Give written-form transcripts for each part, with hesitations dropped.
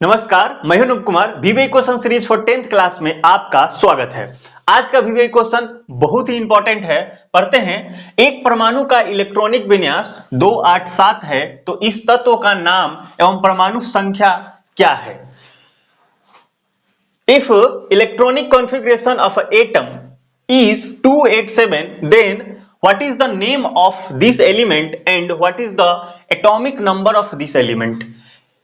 नमस्कार, मैं हूं Anup Kumar. VVI question series for 10th class में आपका स्वागत है। आज का वीवीआई क्वेश्चन बहुत ही इंपॉर्टेंट है। पढ़ते हैं। एक परमाणु का इलेक्ट्रॉनिक विन्यास 287 है, तो इस तत्व का नाम एवं परमाणु संख्या क्या है? If electronic configuration of an atom is 287, then what is the name of this element and what is the atomic number of this element?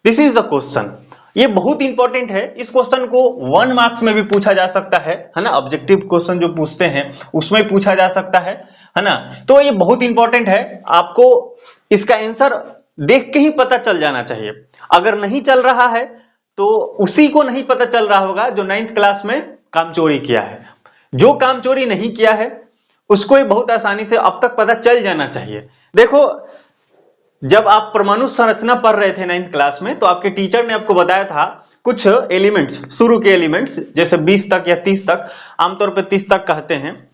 This is the question. ये बहुत इंपॉर्टेंट है। इस क्वेश्चन को 1 मार्क्स में भी पूछा जा सकता है ना। ऑब्जेक्टिव क्वेश्चन जो पूछते हैं उसमें पूछा जा सकता है ना। तो ये बहुत इंपॉर्टेंट है। आपको इसका आंसर देख के ही पता चल जाना चाहिए। अगर नहीं चल रहा है तो उसी को नहीं पता चल रहा होगा जो 9th क्लास में काम चोरी किया है। जो काम चोरी नहीं किया है उसको ही बहुत आसानी से अब तक पता चल जाना चाहिए। देखो, जब आप परमाणु संरचना पढ़ रहे थे 9th क्लास में, तो आपके टीचर ने आपको बताया था कुछ एलिमेंट्स, शुरू के एलिमेंट्स जैसे 20 तक या 30 तक, आमतौर पर 30 तक कहते हैं।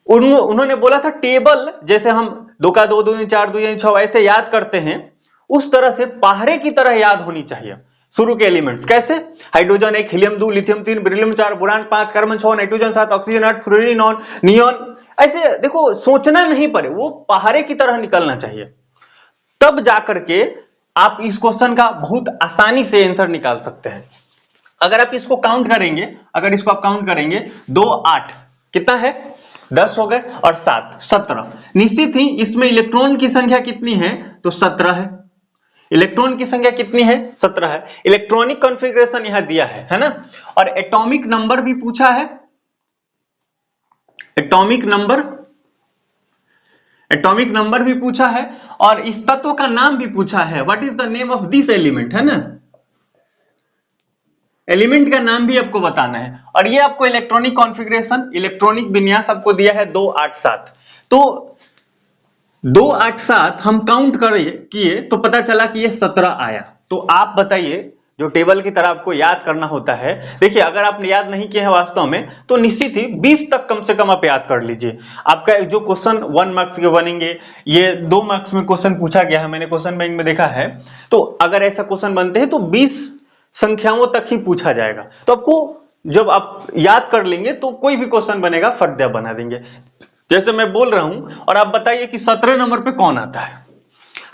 उन्होंने बोला था टेबल, जैसे हम 2 का 2 2 4 2 6 ऐसे याद करते हैं, उस तरह से पहाड़े की तरह याद होनी चाहिए शुरू के एलिमेंट्स। कैसे? Hydrogen 1, helium 2, lithium 3, beryllium 4, boron 5, carbon 6, nitrogen 7, oxygen 8, fluorine 9, neon. ऐसे देखो, सोचना नहीं पड़े, वो पहाड़े की तरह निकलना चाहिए। तब जाकर के आप इस क्वेश्चन का बहुत आसानी से आंसर निकाल सकते हैं। अगर आप इसको काउंट करेंगे, अगर इसको आप काउंट करेंगे 2 8 कितना है? 10 हो गए और 7 17। निश्चित ही इसमें इलेक्ट्रॉन की संख्या कितनी है? तो 17 है। इलेक्ट्रॉन की संख्या कितनी है? 17 है। इलेक्ट्रॉनिक कॉन्फ़िगरेशन यहां दिया है ना। और एटॉमिक नंबर भी पूछा है। एटॉमिक नंबर भी पूछा है और इस तत्व का नाम भी पूछा है। What is the name of this element, है ना। एलिमेंट का नाम भी आपको बताना है। और ये आपको इलेक्ट्रॉनिक कॉन्फ़िगरेशन, इलेक्ट्रॉनिक विन्यास आपको दिया है 287। तो 287 हम काउंट किए तो पता चला कि ये 17 आया। तो आप बताइए, जो टेबल की तरह आपको याद करना होता है। देखिए, अगर आपने याद नहीं किया है वास्तव में, तो निश्चित ही 20 तक कम से कम आप याद कर लीजिए। आपका जो क्वेश्चन 1 मार्क्स के बनेंगे, ये 2 मार्क्स में क्वेश्चन पूछा गया है, मैंने क्वेश्चन बैंक में देखा है। तो अगर ऐसा क्वेश्चन बनते हैं तो 20 संख्याओं तक ही पूछा जाएगा। तो आपको जब आप याद कर लेंगे तो कोई भी क्वेश्चन बनेगा फटदे बना देंगे। जैसे मैं बोल रहा हूं, और आप बताइए कि 17 नंबर पे कौन आता है?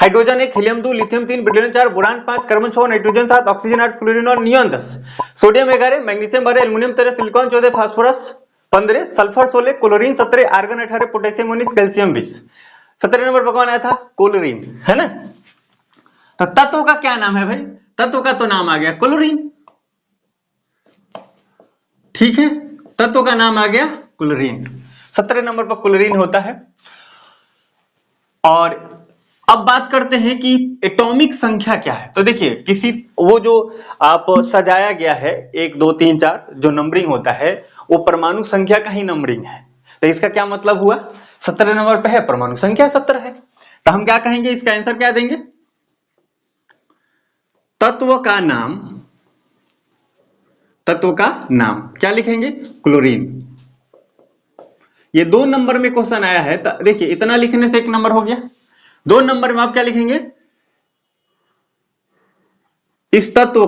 Hydrogen 1, helium 2, lithium 3, beryllium 4, boron 5, carbon 6, nitrogen 7, oxygen 8, fluorine और neon 10, sodium 11, magnesium 12, aluminium 13, silicon 14, phosphorus 15, sulphur 16, chlorine 17, argon 18, potassium 19, calcium 20। 17 number पर कौन आया था? क्लोरीन, है ना। तो तत्व का क्या नाम है भाई? तत्व का तो नाम आ गया क्लोरीन। ठीक है, तत्व का नाम आ गया क्लोरीन। 17 नंबर पर क्लोरीन होता है। और अब बात करते हैं कि एटॉमिक संख्या क्या है। तो देखिए, किसी वो जो आप सजाया गया है 1 2 3 4 जो नंबरिंग होता है, वो परमाणु संख्या का ही नंबरिंग है। तो इसका क्या मतलब हुआ? 17 नंबर पे है, परमाणु संख्या 17 है। तो हम क्या कहेंगे, इसका आंसर क्या देंगे? तत्व का नाम क्या लिखेंगे? क्लोरीन। ये 2 नंबर में क्वेश्चन आया है। देखिए, इतना लिखने से 1 नंबर हो गया। 2 नंबर में आप क्या लिखेंगे? इस तत्व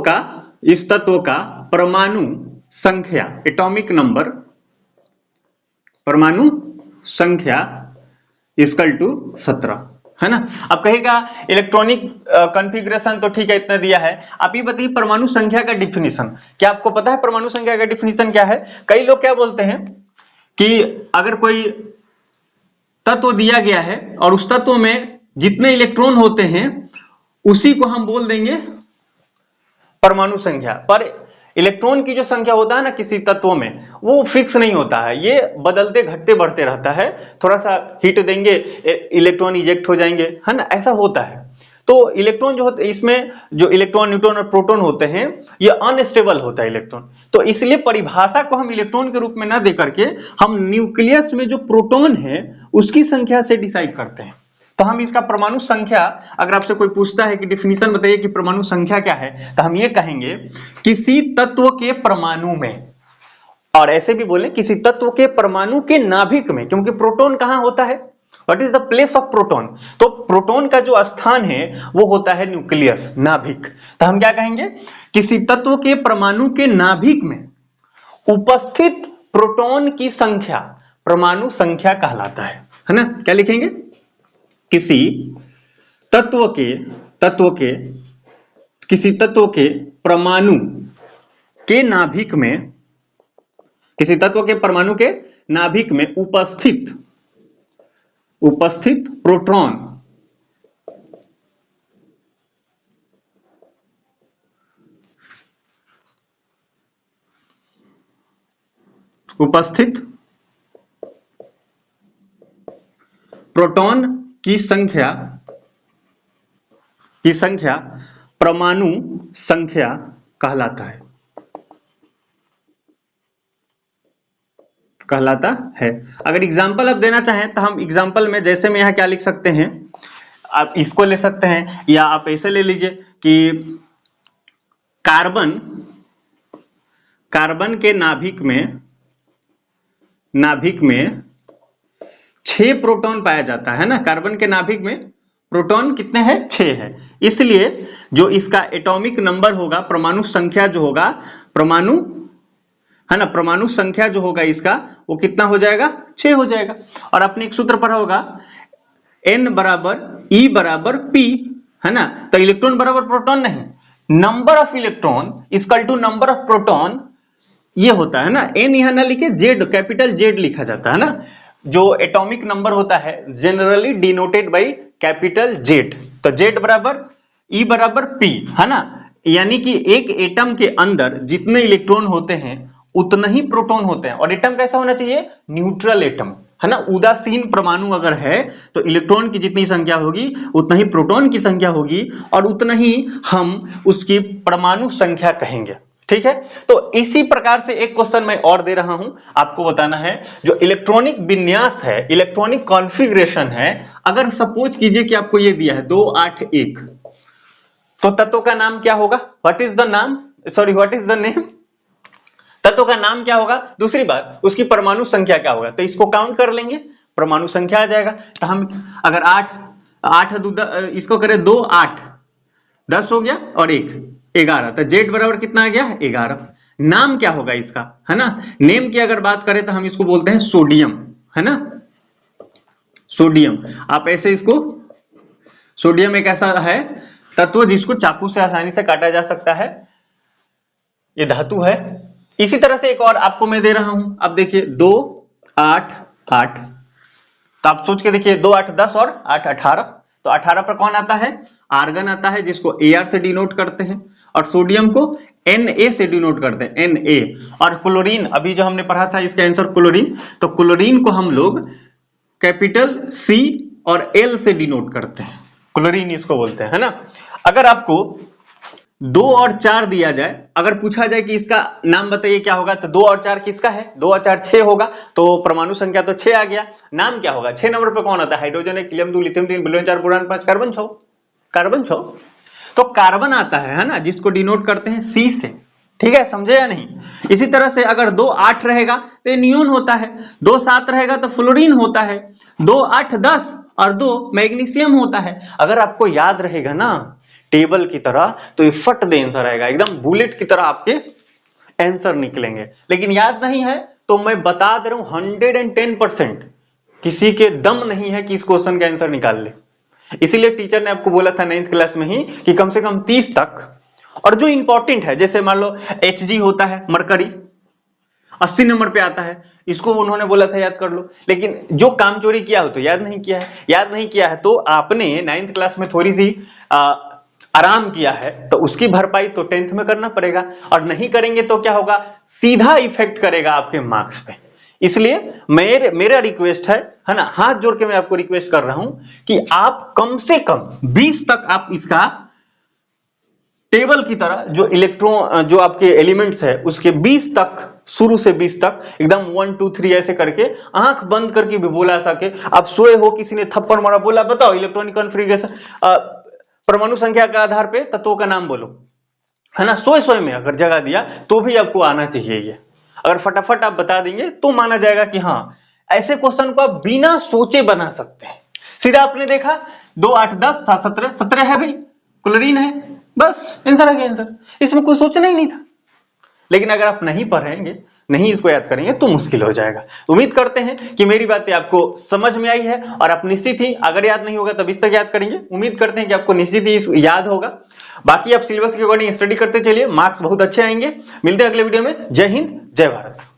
का परमाणु संख्या, एटॉमिक नंबर, परमाणु संख्या इक्वल टू 17, है ना। अब कहेगा इलेक्ट्रॉनिक कॉन्फ़िगरेशन तो ठीक है, इतना दिया है। आप ये बताइए परमाणु संख्या का डिफिनीशन क्या आपको पता है? परमाणु संख्या का डिफिनीशन क्या है? कई लोग क्या बोलते हैं कि अगर कोई तत्व दिया गया है और उस तत्व में जितने इलेक्ट्रॉन होते हैं उसी को हम बोल देंगे परमाणु संख्या। पर इलेक्ट्रॉन की जो संख्या होता है ना किसी तत्व में, वो फिक्स नहीं होता है। ये बदलते घटते बढ़ते रहता है। थोड़ा सा हीट देंगे, इलेक्ट्रॉन इजेक्ट हो जाएंगे, है ना, ऐसा होता है। तो इलेक्ट्रॉन जो होते, इसमें जो इलेक्ट्रॉन, न्यूट्रॉन और प्रोटॉन होते हैं, ये अनस्टेबल होता है इलेक्ट्रॉन। तो इसलिए परिभाषा को हम इलेक्ट्रॉन के रूप में ना दे करके हम न्यूक्लियस में जो प्रोटॉन है उसकी संख्या से डिसाइड करते हैं। तो हम इसका परमाणु संख्या, अगर आपसे कोई पूछता है कि डिफिनीशन बताइए कि परमाणु संख्या क्या है, तो हम ये कहेंगे किसी तत्व के परमाणु में, और ऐसे भी बोले किसी तत्व के परमाणु के नाभिक में, क्योंकि प्रोटॉन कहां होता है? What is the place of proton? तो प्रोटॉन का जो स्थान है वो होता है न्यूक्लियस, नाभिक। तो हम क्या कहेंगे, किसी तत्व के परमाणु के नाभिक में उपस्थित प्रोटॉन की संख्या परमाणु संख्या कहलाता है ना। क्या लिखेंगे, किसी तत्व के किसी तत्व के परमाणु के नाभिक में, किसी तत्व के परमाणु के नाभिक में उपस्थित प्रोटॉन की संख्या परमाणु संख्या कहलाता है। अगर एग्जाम्पल आप देना चाहें तो हम एग्जाम्पल में, जैसे में यहां क्या लिख सकते हैं, आप इसको ले सकते हैं या आप ऐसे ले लीजिए कि कार्बन के नाभिक में 6 प्रोटॉन पाया जाता है ना। कार्बन के नाभिक में प्रोटॉन कितने हैं, 6 है। इसलिए जो इसका एटॉमिक नंबर होगा, परमाणु संख्या जो होगा, परमाणु संख्या जो होगा इसका, वो कितना हो जाएगा, 6 हो जाएगा। और आपने एक सूत्र पढ़ा होगा, N बराबर E बराबर P, है ना। तो इलेक्ट्रॉन बराबर प्रोटॉन नहीं, number of electron equal to number of proton, ये होता है ना। N यहां ना लिखे, Z, कैपिटल Z लिखा जाता है ना। जो एटॉमिक नंबर होता है generally denoted by capital Z। तो Z बराबर E बराबर P, है ना। यानी कि एक एटम के अंदर जितने इलेक्ट्रॉन होते हैं उतना ही प्रोटॉन होते हैं। और एटम कैसा होना चाहिए, न्यूट्रल एटम, है ना। उदासीन परमाणु अगर है तो इलेक्ट्रॉन की जितनी संख्या होगी उतना ही प्रोटॉन की संख्या होगी, और उतना ही हम उसकी परमाणु संख्या कहेंगे। ठीक है। तो इसी प्रकार से एक क्वेश्चन मैं और दे रहा हूं, आपको बताना है जो इलेक्ट्रॉनिक विन्यास है, इलेक्ट्रॉनिक कॉन्फ़िगरेशन है। अगर सपोज कीजिए कि आपको ये दिया है 2 8 1, तो तत्व का नाम क्या होगा, व्हाट इज द नेम, तत्व का नाम क्या होगा। दूसरी बात, उसकी परमाणु संख्या क्या होगा। तो इसको काउंट कर लेंगे, परमाणु संख्या आ जाएगा। तो हम अगर 8 इसको करें 2 8 10 हो गया, और 1 11, तो Z बराबर कितना आ गया, 11। नाम क्या होगा इसका, है ना। नेम की अगर बात करें तो हम इसको बोलते हैं सोडियम, है ना, सोडियम। आप ऐसे इसको, सोडियम एक ऐसा है तत्व जिसको चाकू से आसानी से काटा जा सकता है, ये धातु है। इसी तरह से एक और आपको मैं दे रहा हूं, अब देखिए 2 8 8, तो आप सोच के देखिए 2 8 10 और 8 18, तो 18 पर कौन आता है, आर्गन आता है, जिसको Ar से डिनोट करते हैं, और सोडियम को Na से डिनोट करते हैं, Na। और क्लोरीन, अभी जो हमने पढ़ा था इसका आंसर क्लोरीन, तो क्लोरीन को हम लोग कैपिटल C और L से डिनोट करते हैं, क्लोरीन इसको बोलते हैं, है ना। अगर आपको 2 और 4 दिया जाए, अगर पूछा जाए कि इसका नाम बताइए क्या होगा, तो 2 और 4 किसका है, 2 और 4 6 होगा, तो परमाणु संख्या तो 6 आ गया। नाम क्या होगा, 6 नंबर पे कौन आता है, hydrogen 1 helium 2 lithium 3 boron 4 boron 5 carbon 6, carbon 6। तो कार्बन आता है ना, जिसको डिनोट करते हैं C से। ठीक है, समझे या नहीं। इसी तरह से अगर 2 8 रहेगा तो नियोन होता है, 2 7 रहेगा तो फ्लोरीन होता है, 2 8 10 और 2 मैग्नीशियम होता है। अगर आपको याद रहेगा ना टेबल की तरह, तो ये फट दे आंसर आएगा, एकदम बुलेट की तरह आपके आंसर निकलेंगे। लेकिन याद नहीं है तो मैं बता दे रहा हूं 110% किसी के दम नहीं है कि इस क्वेश्चन का आंसर निकाल ले। इसीलिए टीचर ने आपको बोला था 9th क्लास में ही कि कम से कम 30 तक, और जो इंपॉर्टेंट है, जैसे मान लो Hg होता है मरकरी 80 नंबर पे आता है, इसको उन्होंने बोला था याद कर लो, लेकिन जो काम चोरी किया हो तो याद नहीं किया है तो आपने 9th क्लास में थोड़ी सी आराम किया है, तो उसकी भरपाई तो 10th में करना पड़ेगा, और नहीं करेंगे तो क्या होगा, सीधा इफेक्ट करेगा आपके मार्क्स पे। इसलिए मेरा रिक्वेस्ट है ना, हाथ जोड़ के मैं आपको रिक्वेस्ट कर रहा हूं कि आप कम से कम 20 तक आप इसका टेबल की तरह जो इलेक्ट्रॉन, जो आपके एलिमेंट्स है उसके 20 तक, शुरू से 20 तक एकदम 1 2 3 ऐसे करके आंख बंद करके भी बोला सके। आप सोए हो, किसी ने थप्पड़ मारा, बोला बताओ इलेक्ट्रॉनिक कॉन्फ़िगरेशन परमाणु संख्या के आधार पे तत्वों का नाम बोलो, है ना। सोए में अगर जगह दिया तो भी आपको आना चाहिए ये। अगर फटाफट आप बता देंगे तो माना जाएगा कि हाँ ऐसे क्वेश्चन को आप बिना सोचे बना सकते हैं। सीधा आपने देखा 2 8 10 था 17, 17 है भाई, क्लोरीन है, बस आंसर आ गया आंसर, इसमें कुछ सोचना ही नहीं था। लेकिन अगर आप नहीं पढ़ेंगे, नहीं इसको याद करेंगे तो मुश्किल हो जाएगा। उम्मीद करते हैं कि मेरी बातें आपको समझ में आई है और आप निश्चित ही, अगर याद नहीं होगा तब इस तक याद करेंगे। उम्मीद करते हैं कि आपको निश्चित ही याद होगा। बाकी आप सिलेबस के अकॉर्डिंग स्टडी करते चलिए, मार्क्स बहुत अच्छे आएंगे। मिलते हैं अगले वीडियो में। जय हिंद, जय भारत।